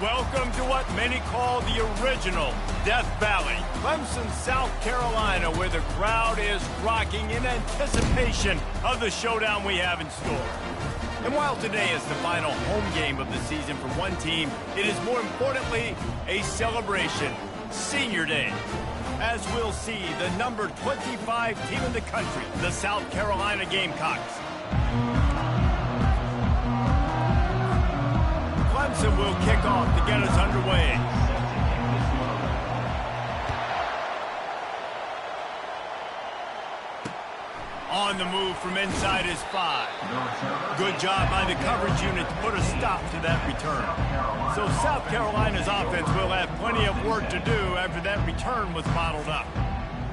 Welcome to what many call the original Death Valley, Clemson, South Carolina, where the crowd is rocking in anticipation of the showdown we have in store. And while today is the final home game of the season for one team, it is more importantly a celebration, Senior Day, as we'll see the number 25 team in the country, the South Carolina Gamecocks. Clemson will kick off to get us underway. On the move from inside his 5. Good job by the coverage unit to put a stop to that return. So South Carolina's offense will have plenty of work to do after that return was bottled up.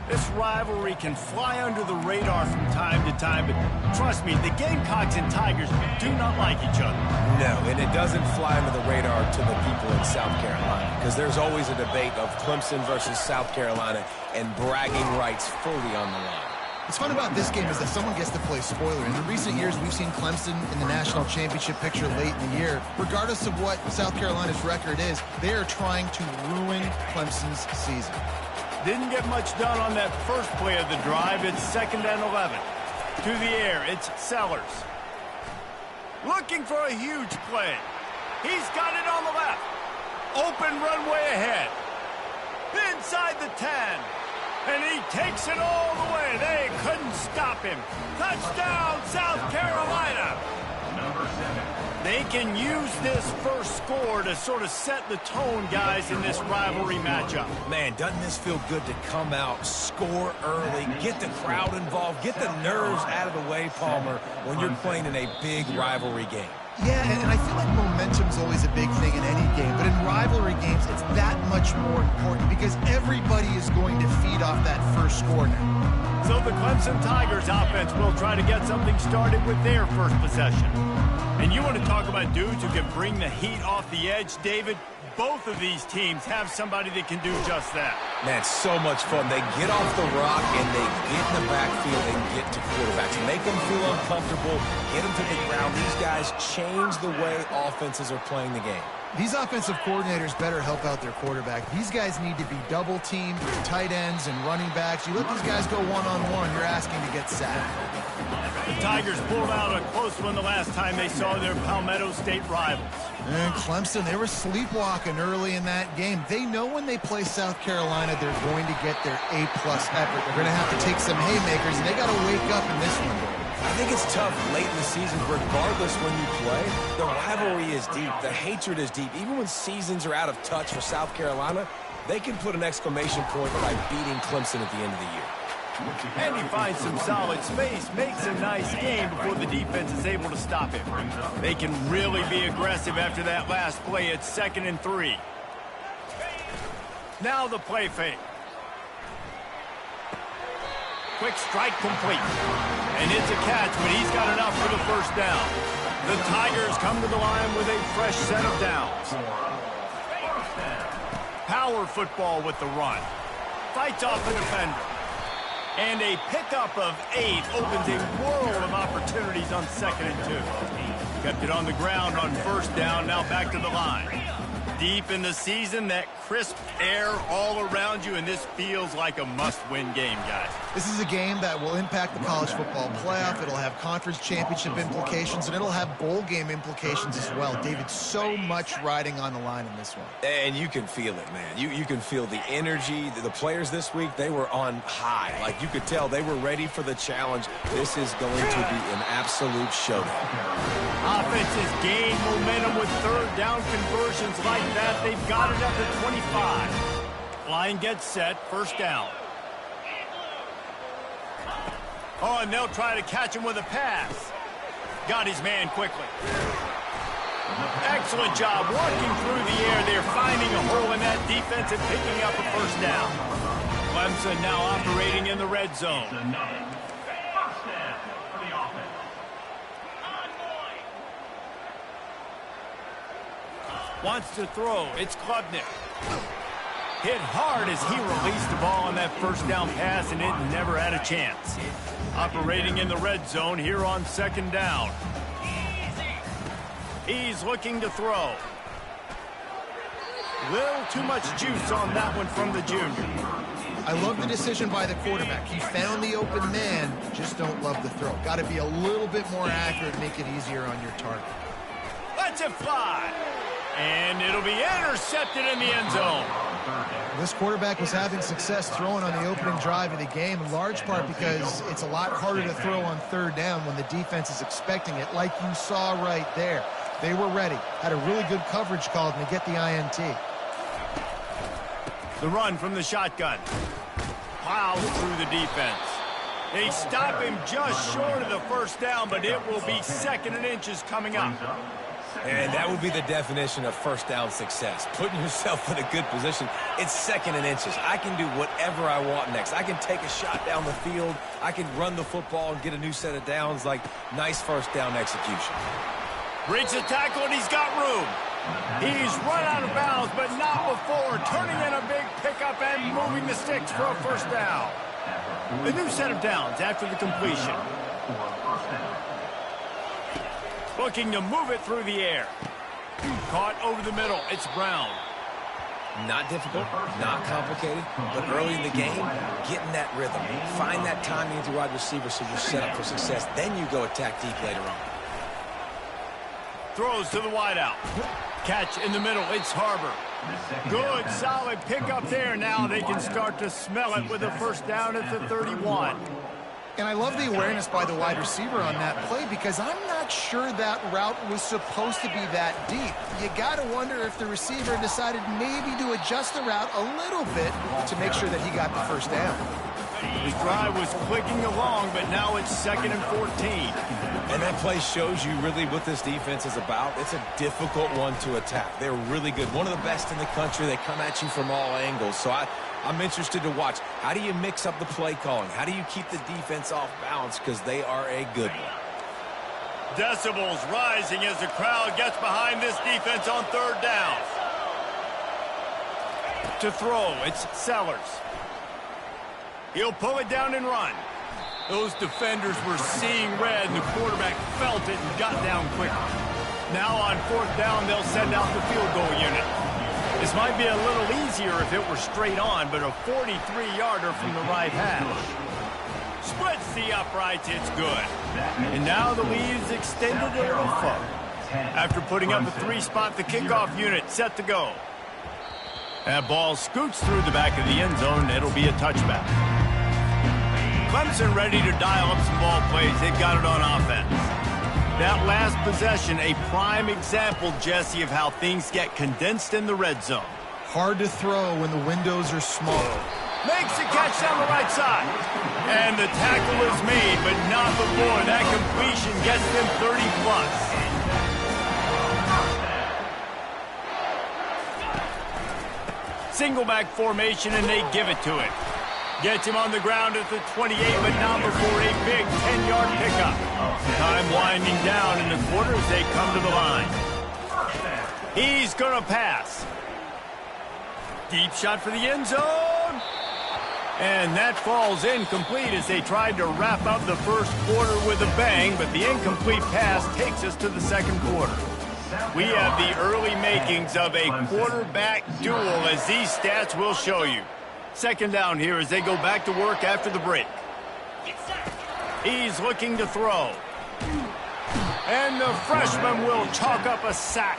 This rivalry can fly under the radar from time to time, but trust me, the Gamecocks and Tigers do not like each other. No, and it doesn't fly under the radar to the people in South Carolina, because there's always a debate of Clemson versus South Carolina and bragging rights fully on the line. What's fun about this game is that someone gets to play spoiler. In the recent years, we've seen Clemson in the national championship picture late in the year. Regardless of what South Carolina's record is, they are trying to ruin Clemson's season. Didn't get much done on that first play of the drive. It's 2nd and 11. To the air, it's Sellers. Looking for a huge play. He's got it on the left. Open runway ahead. Inside the 10. And he takes it all the way. They couldn't stop him. Touchdown, South Carolina. They can use this first score to sort of set the tone, guys, in this rivalry matchup. Man, doesn't this feel good to come out, score early, get the crowd involved, get the nerves out of the way, Palmer, when you're playing in a big rivalry game? Yeah, and I feel like momentum's always a big thing in any game, but in rivalry games, it's that much more important because everybody is going to feed off that first score now. So the Clemson Tigers offense will try to get something started with their first possession. And you want to talk about dudes who can bring the heat off the edge, David? Both of these teams have somebody that can do just that. Man, so much fun. They get off the rock and they get in the backfield and get to quarterbacks. Make them feel uncomfortable, get them to the ground. These guys change the way offenses are playing the game. These offensive coordinators better help out their quarterback. These guys need to be double-teamed with tight ends and running backs. You let these guys go one-on-one, you're asking to get sacked. The Tigers pulled out a close one the last time they saw their Palmetto State rivals. And Clemson, they were sleepwalking early in that game. They know when they play South Carolina, they're going to get their A-plus effort. They're going to have to take some haymakers, and they got to wake up in this one. I think it's tough late in the season, regardless when you play. The rivalry is deep. The hatred is deep. Even when seasons are out of touch for South Carolina, they can put an exclamation point by beating Clemson at the end of the year. And he finds some solid space, makes a nice game before the defense is able to stop him. They can really be aggressive after that last play. It's 2nd and 3. Now the play fake. Quick strike complete. And it's a catch, but he's got enough for the first down. The Tigers come to the line with a fresh set of downs. Power football with the run. Fights off the defender. And a pickup of 8 opens a world of opportunities on 2nd and 2. Kept it on the ground on first down, now back to the line. Deep in the season, that crisp air all around you, and this feels like a must-win game, guys. This is a game that will impact the college football playoff. It'll have conference championship implications, and it'll have bowl game implications as well. David, so much riding on the line in this one. And you can feel it, man. You can feel the energy. The players this week, they were on high. Like, you could tell they were ready for the challenge. This is going to be an absolute showdown. Offenses gain momentum with third down conversions like that. They've got it up to 25. Line gets set, first down. Oh, and they'll try to catch him with a pass. Got his man quickly. Excellent job working through the air. They're finding a hole in that defense and picking up a first down. Clemson now operating in the red zone. Wants to throw. It's Klubnik. Hit hard as he released the ball on that first down pass, and it never had a chance. Operating in the red zone here on 2nd down. He's looking to throw. Little too much juice on that one from the junior. I love the decision by the quarterback. He found the open man, just don't love the throw. Got to be a little bit more accurate, make it easier on your target. Lets it fly. And it'll be intercepted in the end zone. This quarterback was having success throwing on the opening drive of the game, in large part because it's a lot harder to throw on third down when the defense is expecting it, like you saw right there. They were ready, had a really good coverage called, and they get the INT. The run from the shotgun. Plows through the defense. They stop him just short of the first down, but it will be 2nd and inches coming up. And that would be the definition of first down success. Putting yourself in a good position. It's 2nd and inches. I can do whatever I want next. I can take a shot down the field. I can run the football and get a new set of downs. Like, nice first down execution. Breaks the tackle, and he's got room. He's run out of bounds, but not before turning in a big pickup and moving the sticks for a first down. A new set of downs after the completion. Looking to move it through the air. Caught over the middle. It's Brown. Not difficult, not complicated, but early in the game, getting that rhythm. Find that timing with your wide receiver so you're set up for success. Then you go attack deep later on. Throws to the wideout. Catch in the middle. It's Harbor. Good, solid pickup there. Now they can start to smell it with a first down at the 31. And I love the awareness by the wide receiver on that play because I'm not sure that route was supposed to be that deep. You got to wonder if the receiver decided maybe to adjust the route a little bit to make sure that he got the first down. His drive was clicking along, but now it's 2nd and 14. And that play shows you really what this defense is about. It's a difficult one to attack. They're really good. One of the best in the country. They come at you from all angles. So I'm interested to watch. How do you mix up the play calling? How do you keep the defense off balance? Because they are a good one. Decibels rising as the crowd gets behind this defense on third down. To throw, it's Sellers. He'll pull it down and run. Those defenders were seeing red, and the quarterback felt it and got down quicker. Now on fourth down, they'll send out the field goal unit. This might be a little easier if it were straight on, but a 43-yarder from the right hash. Splits the uprights, it's good. And now the lead is extended a little further. After putting up a 3-spot, the kickoff unit set to go. That ball scoots through the back of the end zone. It'll be a touchback. Clemson ready to dial up some ball plays. They've got it on offense. That last possession, a prime example, Jesse, of how things get condensed in the red zone. Hard to throw when the windows are small. Makes the catch down the right side. And the tackle is made, but not before that completion gets them 30+. Single back formation, and they give it to it. Gets him on the ground at the 28, but not before a big 10-yard pickup. Time winding down in the quarter as they come to the line. He's going to pass. Deep shot for the end zone. And that falls incomplete as they tried to wrap up the first quarter with a bang, but the incomplete pass takes us to the second quarter. We have the early makings of a quarterback duel, as these stats will show you. Second down here as they go back to work after the break. He's looking to throw. And the freshman will chalk up a sack.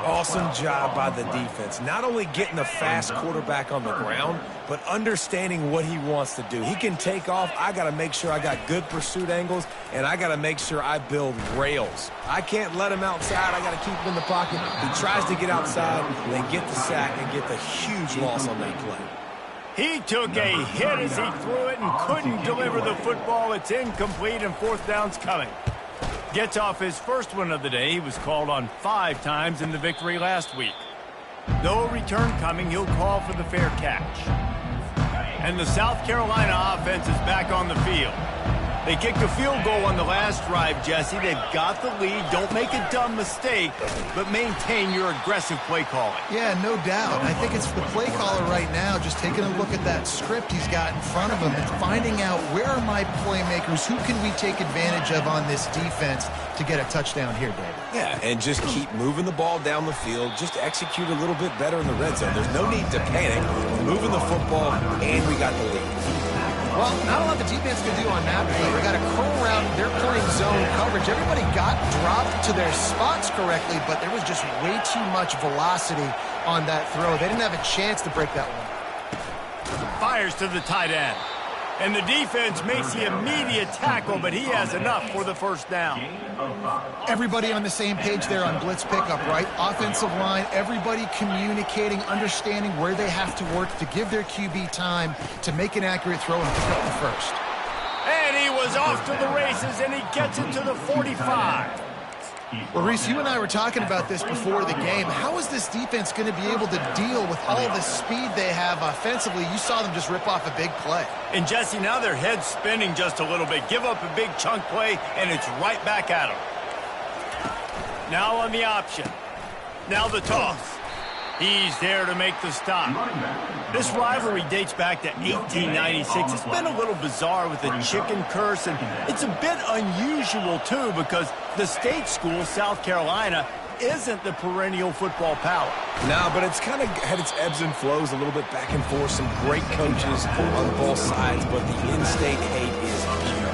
Awesome job by the defense. Not only getting the fast quarterback on the ground, but understanding what he wants to do. He can take off. I got to make sure I got good pursuit angles, and I got to make sure I build rails. I can't let him outside. I got to keep him in the pocket. He tries to get outside, and they get the sack and get the huge loss on that play. He took a hit as he threw it and couldn't deliver the football. It's incomplete, and fourth down's coming. Gets off his first one of the day. He was called on 5 times in the victory last week. No return coming. He'll call for the fair catch. And the South Carolina offense is back on the field. They kicked a field goal on the last drive, Jesse. They've got the lead. Don't make a dumb mistake, but maintain your aggressive play calling. Yeah, no doubt. I think it's the play caller right now just taking a look at that script he's got in front of him and finding out where are my playmakers, who can we take advantage of on this defense to get a touchdown here, David. Yeah, and just keep moving the ball down the field. Just execute a little bit better in the red zone. There's no need to panic. We're moving the football, and we got the lead. Well, not a lot the defense can do on that play. They got a curl route. They're playing zone coverage. Everybody got dropped to their spots correctly, but there was just way too much velocity on that throw. They didn't have a chance to break that one. Fires to the tight end. And the defense makes the immediate tackle, but he has enough for the first down. Everybody on the same page there on blitz pickup, right? Offensive line, everybody communicating, understanding where they have to work to give their QB time to make an accurate throw and pick up the first. And he was off to the races, and he gets it to the 45. Well, Reese, you and I were talking about this before the game. How is this defense going to be able to deal with all the speed they have offensively? You saw them just rip off a big play. And, Jesse, now their head's spinning just a little bit. Give up a big chunk play, and it's right back at them. Now on the option. Now the toss. He's there to make the stop. This rivalry dates back to 1896. It's been a little bizarre with the chicken curse, and it's a bit unusual, too, because the state school, South Carolina, isn't the perennial football power. No, but it's kind of had its ebbs and flows a little bit back and forth. Some great coaches on both sides, but the in-state hate is beautiful.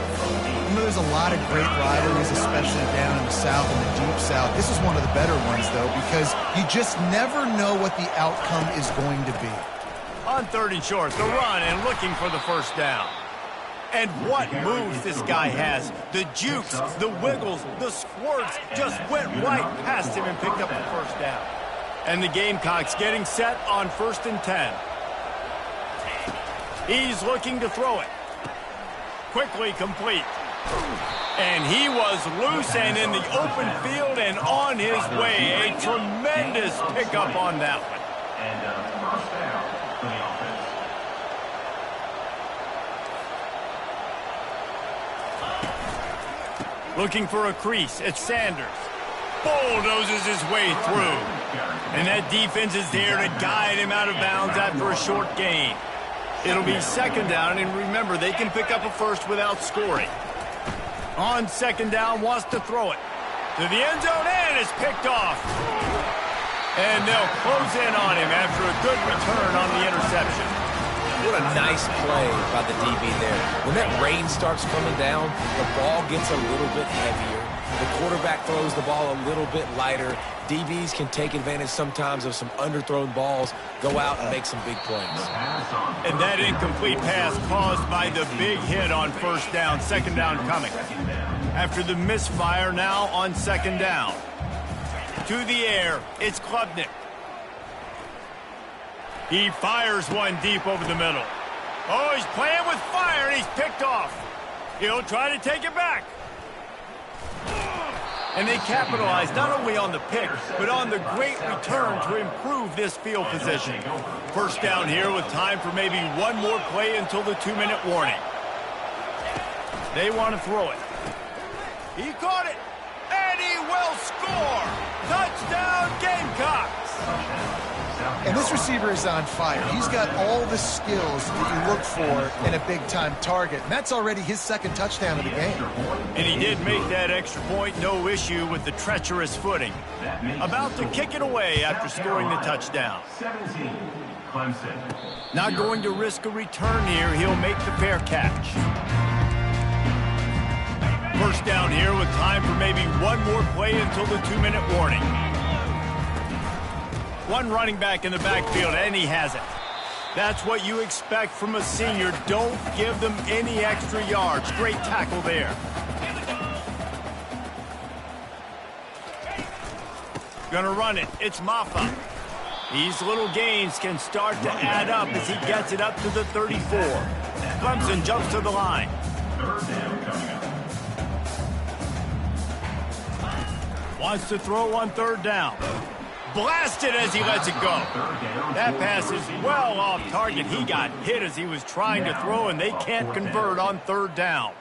There's a lot of great rivalries, especially down in the South and the Deep South. This is one of the better ones, though, because you just never know what the outcome is going to be. On 3rd and short, the run and looking for the first down. And what moves this guy has. The jukes, the wiggles, the squirts just went right past him and picked up the first down. And the Gamecocks getting set on 1st and 10. He's looking to throw it. Quickly complete. And he was loose and in the open field and on his way. A tremendous pickup on that one. And first down for the offense. Looking for a crease. It's Sanders. Bulldozes his way through. And that defense is there to guide him out of bounds after a short gain. It'll be 2nd down, and remember, they can pick up a first without scoring. On 2nd down, wants to throw it to the end zone, and it's picked off. And they'll close in on him after a good return on the interception. What a nice play by the DB there. When that rain starts coming down, the ball gets a little bit heavier. The quarterback throws the ball a little bit lighter. DBs can take advantage sometimes of some underthrown balls, go out and make some big plays. And that incomplete pass caused by the big hit on 1st down, 2nd down coming. After the misfire, now on 2nd down. To the air, it's Klubnik. He fires one deep over the middle. Oh, he's playing with fire, and he's picked off. He'll try to take it back. And they capitalize not only on the pick, but on the great return to improve this field position. 1st down here with time for maybe one more play until the 2-minute warning. They want to throw it. He caught it, and he will score. Touchdown, Gamecocks. And this receiver is on fire. He's got all the skills that you look for in a big-time target. And that's already his 2nd touchdown of the game. And he did make that extra point, no issue with the treacherous footing. About to kick it away after scoring the touchdown. 17, Clemson. Not going to risk a return here. He'll make the fair catch. 1st down here with time for maybe one more play until the 2-minute warning. One running back in the backfield, and he has it. That's what you expect from a senior. Don't give them any extra yards. Great tackle there. Gonna run it. It's Maffa. These little gains can start to add up as he gets it up to the 34. Clemson jumps to the line. 3rd down coming up. Wants to throw on 3rd down. Blasted as he lets it go. That pass is well off target. He got hit as he was trying to throw, and they can't convert on 3rd down.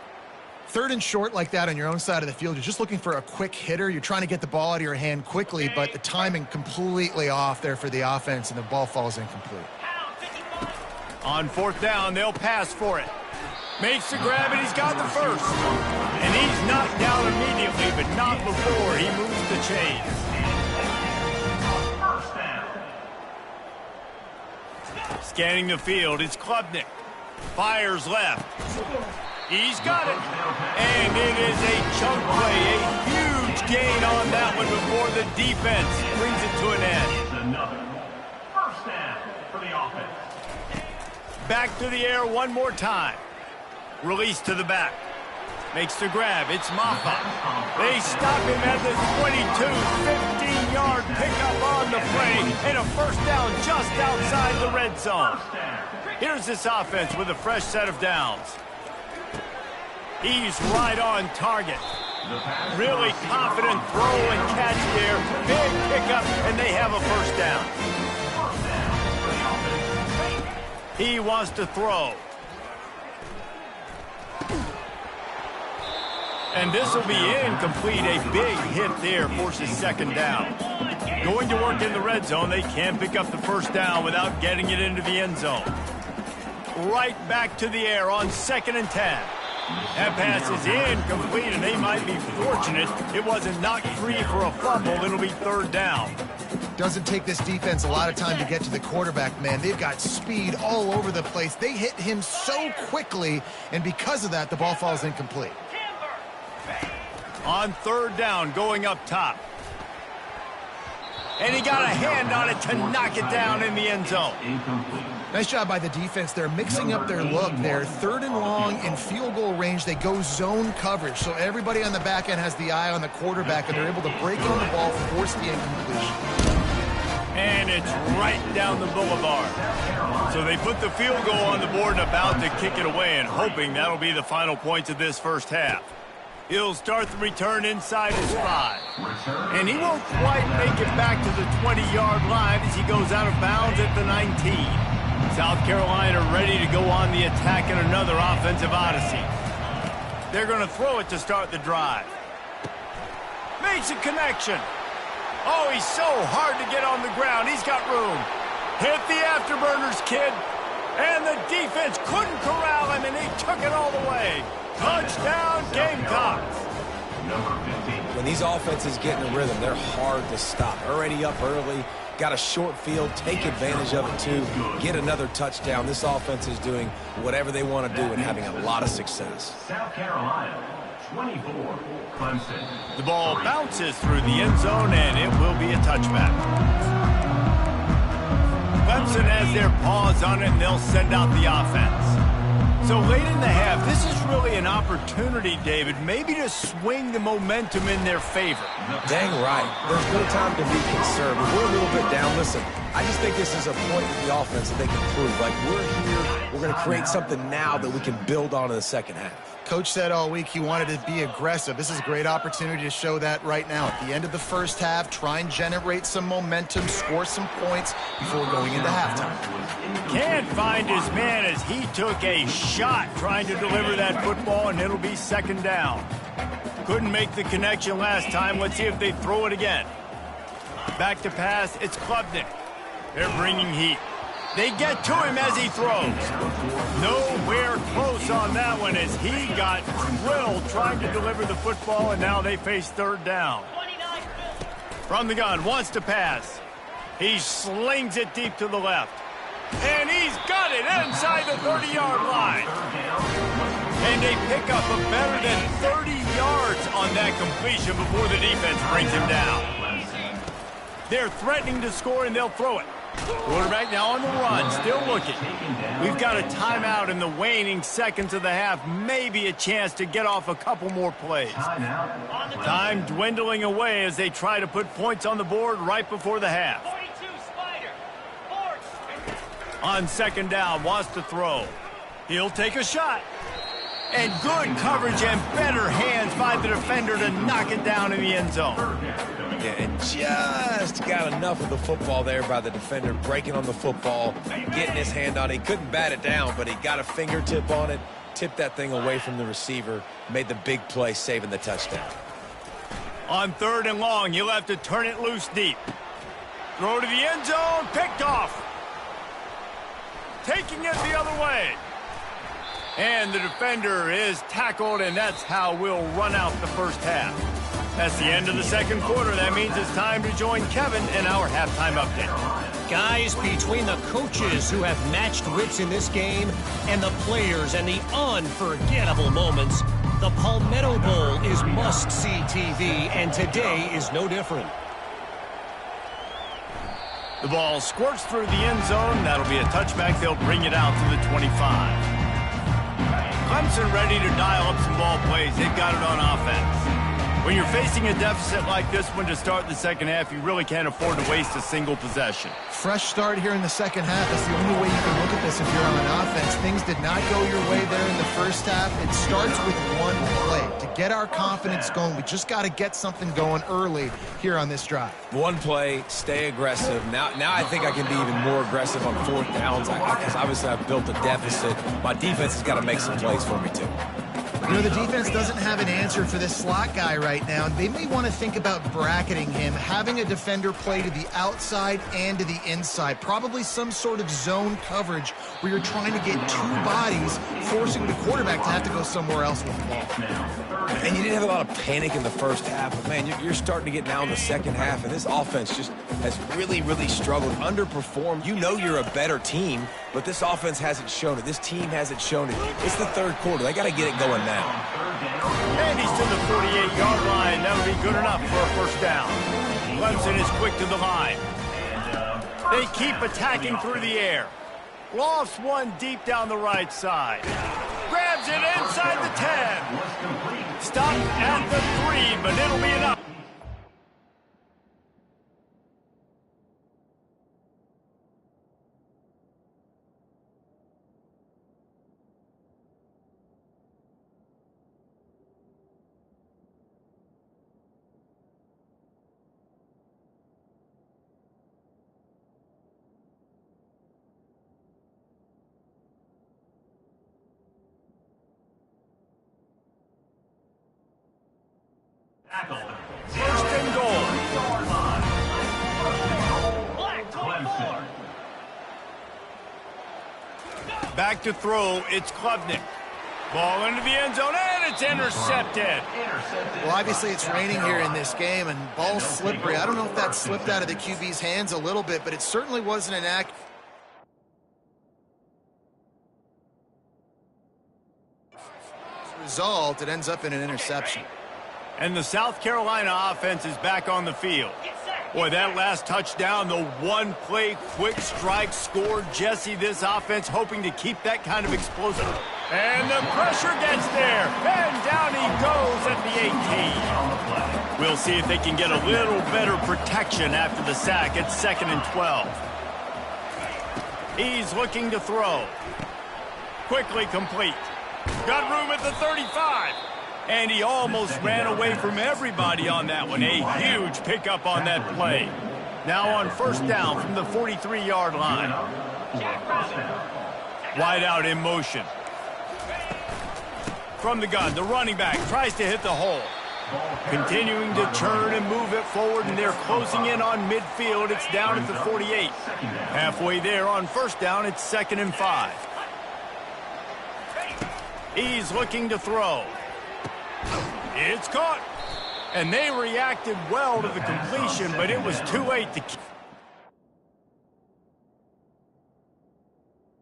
Third and short like that on your own side of the field, you're just looking for a quick hitter. You're trying to get the ball out of your hand quickly, but the timing completely off there for the offense, and the ball falls incomplete. On fourth down, they'll pass for it. Makes the grab, and he's got the first. And he's knocked down immediately, but not before he moves the chains. First down. Scanning the field, it's Klubnik. Fires left. He's got it. And it is a chunk play, a huge gain on that one before the defense brings it to an end. It's another first down for the offense. Back to the air one more time. Release to the back. Makes the grab. It's Maffa. They stop him at the 22. 15-yard pickup on the play. And a first down just outside the red zone. Here's this offense with a fresh set of downs. He's right on target. Really confident throw and catch there. Big pickup, and they have a first down. He wants to throw. And this will be incomplete. A big hit there forces second down. Going to work in the red zone. They can't pick up the first down without getting it into the end zone. Right back to the air on 2nd and 10. That pass is incomplete, and they might be fortunate it wasn't knocked free for a fumble. It'll be third down. Doesn't take this defense a lot of time to get to the quarterback, man. They've got speed all over the place. They hit him so quickly, and because of that, the ball falls incomplete. On third down, going up top. And he got a hand on it to knock it down in the end zone. Nice job by the defense. They're mixing up their look. They're third and long in field goal range. They go zone coverage, so everybody on the back end has the eye on the quarterback, and they're able to break on the ball, force the incompletion. And it's right down the boulevard. So they put the field goal on the board and about to kick it away, and hoping that'll be the final points of this first half. He'll start the return inside his 5. And he won't quite make it back to the 20-yard line as he goes out of bounds at the 19. South Carolina ready to go on the attack in another offensive odyssey. They're going to throw it to start the drive. Makes a connection. Oh, he's so hard to get on the ground. He's got room. Hit the afterburners, kid. And the defense couldn't corral him, and he took it all the way. Touchdown, Gamecocks. When these offenses get in a rhythm, they're hard to stop. Already up early, got a short field, take advantage of it too, get another touchdown. This offense is doing whatever they want to do and having a lot of success. South Carolina, 24, Clemson. The ball bounces through the end zone, and it will be a touchback. Clemson has their paws on it, and they'll send out the offense. So late in the half, this is really an opportunity, David, maybe to swing the momentum in their favor. Dang right. There's no time to be conservative. We're a little bit down. Listen, I just think this is a point with the offense that they can prove. Like, we're here, we're going to create something now that we can build on in the second half. Coach said all week he wanted to be aggressive. This is a great opportunity to show that right now. At the end of the first half, try and generate some momentum, score some points before going into halftime. Can't find his man as he took a shot trying to deliver that football, and it'll be second down. Couldn't make the connection last time. Let's see if they throw it again. Back to pass, it's Klubnik. They're bringing heat. They get to him as he throws. Nowhere close on that one as he got drilled trying to deliver the football, and now they face third down. From the gun, wants to pass. He slings it deep to the left. And he's got it inside the 30-yard line. And they pick up a better than 30 yards on that completion before the defense brings him down. They're threatening to score, and they'll throw it. Quarterback now on the run, still looking. We've got a timeout in the waning seconds of the half. Maybe a chance to get off a couple more plays. Time dwindling away as they try to put points on the board right before the half. On second down, wants to throw. He'll take a shot. And good coverage and better hands by the defender to knock it down in the end zone. Yeah, and just got enough of the football there by the defender, breaking on the football, getting his hand on it. He couldn't bat it down, but he got a fingertip on it, tipped that thing away from the receiver, made the big play, saving the touchdown. On 3rd and long, you'll have to turn it loose deep. Throw to the end zone, picked off. Taking it the other way. And the defender is tackled, and that's how we'll run out the first half. That's the end of the second quarter. That means it's time to join Kevin in our halftime update. Guys, between the coaches who have matched wits in this game and the players and the unforgettable moments, the Palmetto Bowl is must-see TV, and today is no different. The ball squirts through the end zone. That'll be a touchback. They'll bring it out to the 25. Clemson ready to dial up some ball plays. They've got it on offense. When you're facing a deficit like this one to start the second half, you really can't afford to waste a single possession. Fresh start here in the second half. That's the only way you can look at this if you're on offense. Things did not go your way there in the first half. It starts with one play. To get our confidence going, we just got to get something going early here on this drive. One play, stay aggressive. Now I think I can be even more aggressive on 4th downs because obviously I've built a deficit. My defense has got to make some plays for me too. You know, the defense doesn't have an answer for this slot guy right now. They may want to think about bracketing him, having a defender play to the outside and to the inside. Probably some sort of zone coverage where you're trying to get 2 bodies, forcing the quarterback to have to go somewhere else with the ball. And you didn't have a lot of panic in the first half, but man, you're starting to get now in the second half, and this offense just has really, really struggled, underperformed. You know you're a better team, but this offense hasn't shown it. This team hasn't shown it. It's the 3rd quarter. They got to get it going now. And he's to the 48-yard line. That'll be good enough for a first down. Clemson is quick to the line. They keep attacking through the air. Lofts one deep down the right side. Grabs it inside the 10. Stop at the 3, but it'll be enough. First and goal. Back to throw. It's Klubnik. Ball into the end zone, and it's intercepted. Well, obviously it's raining here in this game, and ball's slippery. I don't know if that slipped out of the QB's hands a little bit, but it certainly wasn't an act. As a result, it ends up in an interception. And the South Carolina offense is back on the field. Boy, that last touchdown, the one-play quick strike scored. Jesse, this offense hoping to keep that kind of explosive. And the pressure gets there. And down he goes at the 18. We'll see if they can get a little better protection after the sack. It's 2nd and 12. He's looking to throw. Quickly complete. Got room at the 35. And he almost ran away from everybody on that one. A huge pickup on that play. Now on first down from the 43-yard line. Wide out in motion. From the gun, the running back tries to hit the hole. Continuing to turn and move it forward, and they're closing in on midfield. It's down at the 48. Halfway there on first down, it's 2nd and 5. He's looking to throw. It's caught. And they reacted well to the completion, but it was too late to keep.